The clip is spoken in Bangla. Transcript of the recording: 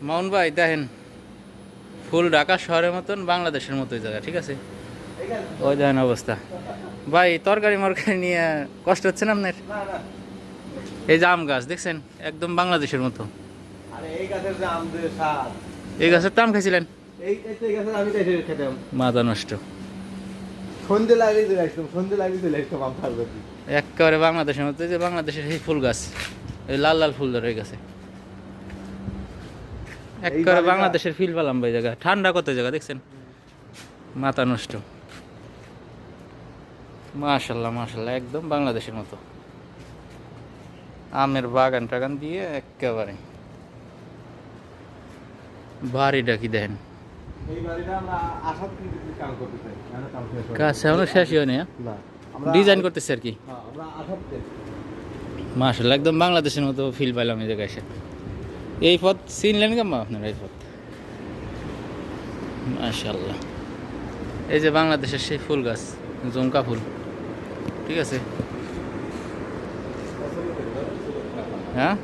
মাউন ভাই দেখেন, ফুল ঢাকা শহরের মতন বাংলাদেশের মতোই জায়গা, ঠিক আছে? ওই দেখেন অবস্থা। ভাই তরকারি মরকারি নিয়ে কষ্ট হচ্ছে না আপনার? না না, এই যে আম গাছ দেখছেন, একদম বাংলাদেশের মতো। আরে এই গাছের যে আম যে স্বাদ, এই গাছের তো আম খাইছিলেন? এই গাছের আমি তো এসে খেতাম। মাথা নষ্ট। সন্ধে লাগলেই চলে আসতাম, সন্ধে লাগলেই চলে আসতাম আম খাওয়ার প্রতি। একেবারে বাংলাদেশের মতো। এই যে বাংলাদেশের সেই ফুল গাছ, এই লাল লাল ফুল ধরে গেছে, একেবারে বাংলাদেশের ফিল পেলাম ভাই। জায়গা ঠান্ডা, কত জায়গা দেখছেন, মাথা নষ্ট। মাশাল্লাহ মাশাল্লাহ, একদম বাংলাদেশের মতো। আমের বাগান টাগান দিয়ে একেবারে বাড়িটা কি দেখেন। এই বাড়িটা আমরা আসার থেকে কাম করতে চাই, কাম শেষ হয় কাজ এখনো শেষই হয়নি, হ্যাঁ? না, আমরা ডিজাইন করতেছে আর কি। হ্যাঁ, আমরা আসার থেকে মাশাল্লাহ, একদম বাংলাদেশের মতো ফিল পাইলাম এই জায়গায় এসে। এই পথ চিনলেন কেমন আপনারা? এই পথ মাশাল্লাহ। এই যে বাংলাদেশের সেই ফুল গাছ, জমকা ফুল, ঠিক আছে? হ্যাঁ।